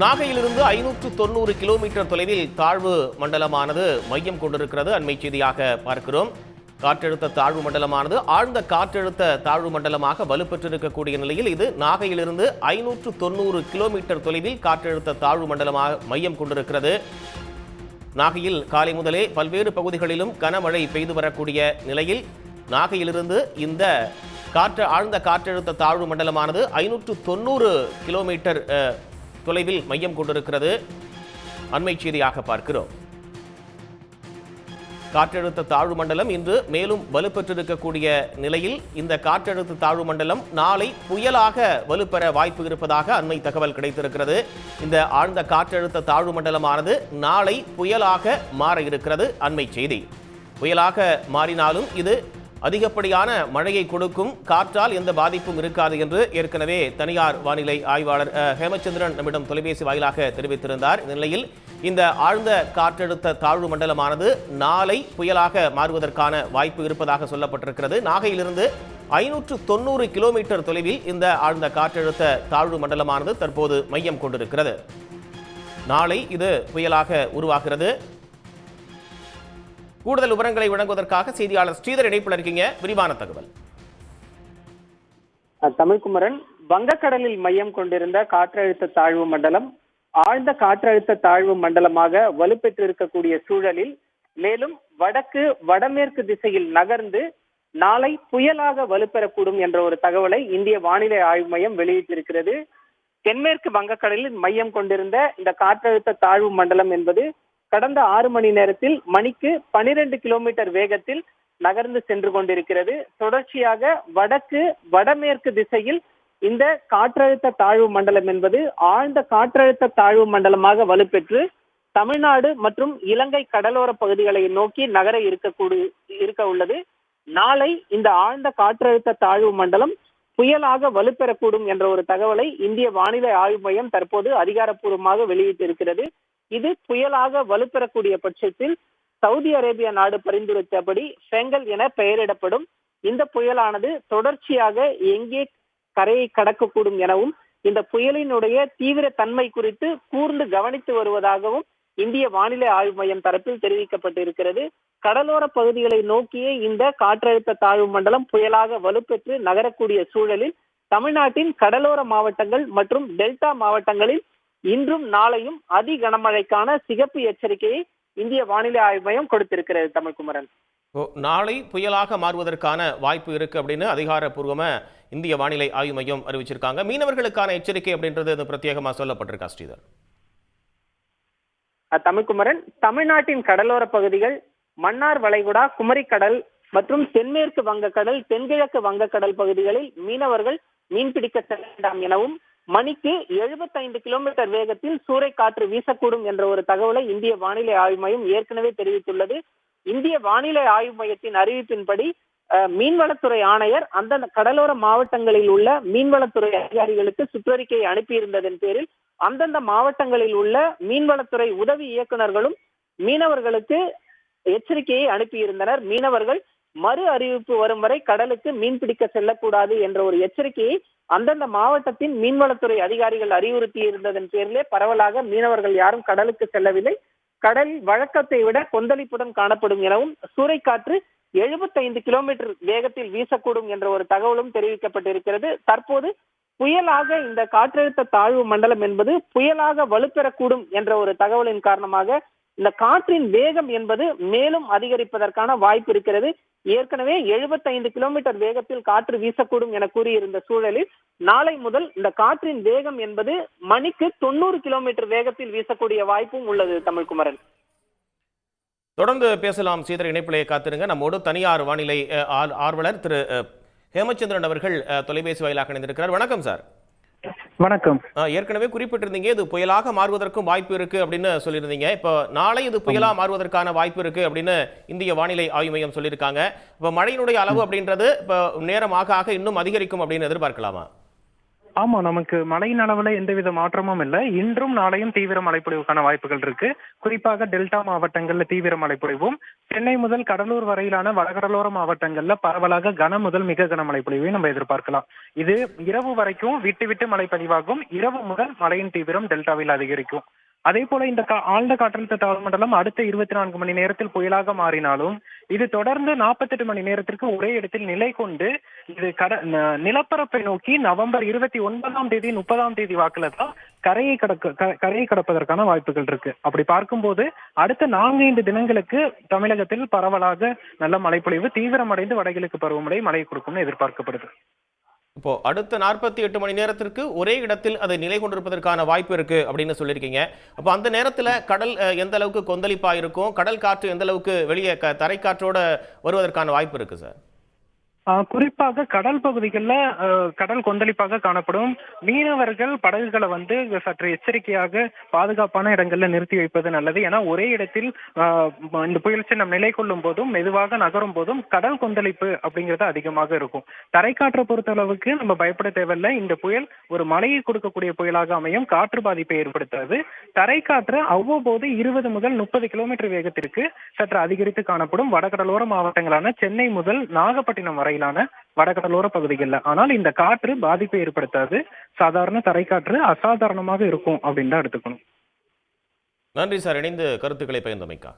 நாகையிலிருந்து 590 kilometre தொலைவில் தாழ்வு மண்டலமானது மையம் கொண்டிருக்கிறது. அண்மை செய்தியாக பார்க்கிறோம். காற்றழுத்த தாழ்வு மண்டலமானது ஆழ்ந்த காற்றழுத்த தாழ்வு மண்டலமாக வலுப்பெற்றிருக்கக்கூடிய நிலையில் இது நாகையிலிருந்து 590 கிலோமீட்டர் தொலைவில் காற்றழுத்த தாழ்வு மண்டலமாக மையம் கொண்டிருக்கிறது. நாகையில் காலை முதலே பல்வேறு பகுதிகளிலும் கனமழை பெய்து வரக்கூடிய நிலையில் நாகையிலிருந்து இந்த ஆழ்ந்த காற்றழுத்த தாழ்வு மண்டலமானது 590 கிலோமீட்டர் தொலைவில் மையம் கொண்டிருக்கிறது. அண்மை செய்தியாக பார்க்கிறோம். காற்றழுத்த தாழ்வு மண்டலம் இன்று மேலும் வலுப்பெற்றிருக்கக்கூடிய நிலையில் இந்த காற்றழுத்த தாழ்வு மண்டலம் நாளை புயலாக வலுப்பெற வாய்ப்பு இருப்பதாக அண்மை தகவல் கிடைத்திருக்கிறது. இந்த ஆழ்ந்த காற்றழுத்த தாழ்வு மண்டலமானது நாளை புயலாக மாற இருக்கிறது. அண்மை செய்தி. புயலாக மாறினாலும் இது அதிகப்படியான மழையை கொடுக்கும், காற்றால் எந்த பாதிப்பும் இருக்காது என்று ஏற்கனவே தனியார் வானிலை ஆய்வாளர் ஹேமச்சந்திரன் நம்மிடம் தொலைபேசி வாயிலாக தெரிவித்திருந்தார். இந்த நிலையில் இந்த ஆழ்ந்த காற்றழுத்த தாழ்வு மண்டலமானது நாளை புயலாக மாறுவதற்கான வாய்ப்பு இருப்பதாக சொல்லப்பட்டிருக்கிறது. நாகையிலிருந்து 590 கிலோமீட்டர் தொலைவில் இந்த ஆழ்ந்த காற்றழுத்த தாழ்வு மண்டலமானது தற்போது மையம் கொண்டிருக்கிறது. நாளை இது புயலாக உருவாகிறது. கூடுதல் விவரங்களை வழங்குவதற்காக செய்தியாளர் ஸ்ரீதர் இணைப்பில் இருக்கீங்க. விரிவான தகவல். தமிழ்குமரன், வங்கக்கடலில் மையம் கொண்டிருந்த காற்றழுத்த தாழ்வு மண்டலம் ஆழ்ந்த காற்றழுத்த தாழ்வு மண்டலமாக வலுப்பெற்றிருக்கக்கூடிய சூழலில் மேலும் வடமேற்கு திசையில் நகர்ந்து நாளை புயலாக வலுப்பெறக்கூடும் என்ற ஒரு தகவலை இந்திய வானிலை ஆய்வு மையம் வெளியிட்டிருக்கிறது. தென்மேற்கு வங்கக்கடலில் மையம் கொண்டிருந்த இந்த காற்றழுத்த தாழ்வு மண்டலம் என்பது கடந்த 6 மணி நேரத்தில் மணிக்கு 12 கிலோமீட்டர் வேகத்தில் நகர்ந்து சென்று கொண்டிருக்கிறது. தொடர்ச்சியாக வடமேற்கு திசையில் இந்த காற்றழுத்த தாழ்வு மண்டலம் என்பது ஆழ்ந்த காற்றழுத்த தாழ்வு மண்டலமாக வலுப்பெற்று தமிழ்நாடு மற்றும் இலங்கை கடலோர பகுதிகளை நோக்கி நகர இருக்க உள்ளது. நாளை இந்த ஆழ்ந்த காற்றழுத்த தாழ்வு மண்டலம் புயலாக வலுப்பெறக்கூடும் என்ற ஒரு தகவலை இந்திய வானிலை ஆய்வு மையம் தற்போது அதிகாரப்பூர்வமாக வெளியிட்டிருக்கிறது. இது புயலாக வலுப்பெறக்கூடிய பட்சத்தில் சவுதி அரேபியா நாடு பரிந்துரைத்தபடி ஃபெங்கல் என பெயரிடப்படும் இந்த புயலானது தொடர்ச்சியாக எங்கே கரையை கடக்கக்கூடும் எனவும் இந்த புயலினுடைய தீவிர தன்மை குறித்து கூர்ந்து கவனித்து வருவதாகவும் இந்திய வானிலை ஆய்வு மையம் தரப்பில் தெரிவிக்கப்பட்டிருக்கிறது. கடலோர பகுதிகளை நோக்கியே இந்த காற்றழுத்த தாழ்வு மண்டலம் புயலாக வலுப்பெற்று நகரக்கூடிய சூழலில் தமிழ்நாட்டின் கடலோர மாவட்டங்கள் மற்றும் டெல்டா மாவட்டங்களில் இன்றும் நாளையும் அதி கனமழைக்கான சிகப்பு எச்சரிக்கையை இந்திய வானிலை ஆய்வு மையம் கொடுத்திருக்கிறது. தமிழ்குமரன், நாளை புயலாக மாறுவதற்கான வாய்ப்பு இருக்கு அப்படின்னு அதிகாரப்பூர்வமா இந்திய வானிலை ஆய்வு மையம் அறிவிச்சிருக்காங்க. மீனவர்களுக்கான எச்சரிக்கை அப்படின்றது பிரத்யேகமா சொல்லப்பட்டிருக்கா ஸ்ரீதர்? தமிழ்குமரன், தமிழ்நாட்டின் கடலோர பகுதிகள், மன்னார் வளைகுடா, குமரிக்கடல் மற்றும் தென்மேற்கு வங்கக்கடல், தென்கிழக்கு வங்கக்கடல் பகுதிகளில் மீனவர்கள் மீன்பிடிக்க செல்ல வேண்டாம் எனவும் மணிக்கு 75 கிலோமீட்டர் வேகத்தில் சூறைக்காற்று வீசக்கூடும் என்ற ஒரு தகவலை இந்திய வானிலை ஆய்வு மையம் ஏற்கனவே தெரிவித்துள்ளது. இந்திய வானிலை ஆய்வு மையத்தின் அறிவிப்பின்படி மீன்வளத்துறை ஆணையர் அந்த கடலோர மாவட்டங்களில் உள்ள மீன்வளத்துறை அதிகாரிகளுக்கு சுற்றறிக்கையை அனுப்பியிருந்ததன் பேரில் அந்தந்த மாவட்டங்களில் உள்ள மீன்வளத்துறை உதவி இயக்குநர்களும் மீனவர்களுக்கு எச்சரிக்கையை அனுப்பியிருந்தனர். மீனவர்கள் மறு அறிவிப்பு வரும் வரை கடலுக்கு மீன்பிடிக்க செல்லக்கூடாது என்ற ஒரு எச்சரிக்கையை அந்தந்த மாவட்டத்தின் மீன்வளத்துறை அதிகாரிகள் அறிவுறுத்தி இருந்ததன் பேரிலே பரவலாக மீனவர்கள் யாரும் கடலுக்கு செல்லவில்லை. கடலில் வழக்கத்தை விட கொந்தளிப்புடன் காணப்படும் எனவும் சூறைக்காற்று 75 கிலோமீட்டர் வேகத்தில் வீசக்கூடும் என்ற ஒரு தகவலும் தெரிவிக்கப்பட்டிருக்கிறது. தற்போது புயலாக இந்த காற்றழுத்த தாழ்வு மண்டலம் என்பது புயலாக வலுப்பெறக்கூடும் என்ற ஒரு தகவலின் காரணமாக இந்த காற்றின் வேகம் என்பது மேலும் அதிகரிப்பதற்கான வாய்ப்பு இருக்கிறது. ஏற்கனவே 75 கிலோமீட்டர் வேகத்தில் காற்று வீசக்கூடும் என கூறியிருந்த சூழலில் நாளை முதல் இந்த காற்றின் வேகம் என்பது மணிக்கு 90 கிலோமீட்டர் வேகத்தில் வீசக்கூடிய வாய்ப்பும் உள்ளது. தமிழ்குமரன், தொடர்ந்து பேசலாம். ஸ்ரீதர் இணைப்பிலேயே காத்திருங்க. நம்மோடு தனியார் வானிலை ஆர்வலர் திரு ஹேமச்சந்திரன் அவர்கள் தொலைபேசி வாயிலாக இணைந்திருக்கிறார். வணக்கம் சார். வணக்கம். ஏற்கனவே குறிப்பிட்டிருந்தீங்க இது புயலாக மாறுவதற்கும் வாய்ப்பு இருக்கு அப்படின்னு சொல்லியிருந்தீங்க. இப்போ நாளை இது புயலா மாறுவதற்கான வாய்ப்பு இருக்கு அப்படின்னு இந்திய வானிலை ஆய்வு மையம் சொல்லியிருக்காங்க. இப்போ மழையினுடைய அளவு அப்படின்றது இப்போ நேரமாக இன்னும் அதிகரிக்கும் அப்படின்னு எதிர்பார்க்கலாமா? ஆமா, நமக்கு மழையின் அளவுல எந்தவித மாற்றமும் இல்ல. இன்றும் நாளையும் தீவிர மழைப்பொழிவுக்கான வாய்ப்புகள் இருக்கு. குறிப்பாக டெல்டா மாவட்டங்கள்ல தீவிர மழைப்பொழிவும், சென்னை முதல் கடலூர் வரையிலான வடகடலோர மாவட்டங்கள்ல பரவலாக கன முதல் மிக கனமழை பொழிவை நம்ம எதிர்பார்க்கலாம். இது இரவு வரைக்கும் விட்டு விட்டு மழை பதிவாகும். இரவு முதல் மழையின் தீவிரம் டெல்டாவில் அதிகரிக்கும். அதே போல இந்த ஆழ்ந்த காற்றழுத்த தாழ்வு மண்டலம் அடுத்த 24 மணி நேரத்தில் புயலாக மாறினாலும் இது தொடர்ந்து 48 மணி நேரத்திற்கு ஒரே இடத்தில் நிலை கொண்டு இது நிலப்பரப்பை நோக்கி நவம்பர் 29ஆம் தேதி 30ஆம் தேதி வாக்குல தான் கரையை கடப்பதற்கான வாய்ப்புகள் இருக்கு. அப்படி பார்க்கும்போது அடுத்த 4-5 தினங்களுக்கு தமிழகத்தில் பரவலாக நல்ல மழைப்பொழிவு தீவிரமடைந்து வடகிழக்கு பருவமழை மழை கொடுக்கும்னு எதிர்பார்க்கப்படுது. இப்போ அடுத்த 48 மணி நேரத்திற்கு ஒரே இடத்தில் அதை நிலை கொண்டிருப்பதற்கான வாய்ப்பு இருக்கு அப்படின்னு சொல்லியிருக்கீங்க. அப்போ அந்த நேரத்தில் கடல் எந்த அளவுக்கு கொந்தளிப்பா இருக்கும், கடல் காற்று எந்த அளவுக்கு வெளியே தரைக்காற்றோட வருவதற்கான வாய்ப்பு இருக்கு சார்? குறிப்பாக கடல் பகுதிகளில் கடல் கொந்தளிப்பாக காணப்படும். மீனவர்கள் படகுகளை சற்று எச்சரிக்கையாக பாதுகாப்பான இடங்கள்ல நிறுத்தி வைப்பது நல்லது. ஏன்னா ஒரே இடத்தில் இந்த புயல் சின்னம் நிலை கொள்ளும் போதும் மெதுவாக நகரும் போதும் கடல் கொந்தளிப்பு அப்படிங்கிறது அதிகமாக இருக்கும். தரைக்காற்றை பொறுத்த அளவுக்கு நம்ம பயப்பட தேவையில்லை. இந்த புயல் ஒரு மழையை கொடுக்கக்கூடிய புயலாக அமையும். காற்று பாதிப்பை ஏற்படுத்தாது. தரைக்காற்று அவ்வப்போது 20 முதல் 30 கிலோமீட்டர் வேகத்திற்கு சற்று அதிகரித்து காணப்படும் வடகடலோர மாவட்டங்களான சென்னை முதல் நாகப்பட்டினம் வரை வடகடலோர பகுதிகளில். ஆனால் இந்த காற்று பாதிப்பை ஏற்படுத்தாது. சாதாரண தரைக்காற்று அசாதாரணமாக இருக்கும் அப்படின்னு தான் எடுத்துக்கணும். நன்றி சார், இணைந்து கருத்துக்களை பகிர்ந்தமைக்காக.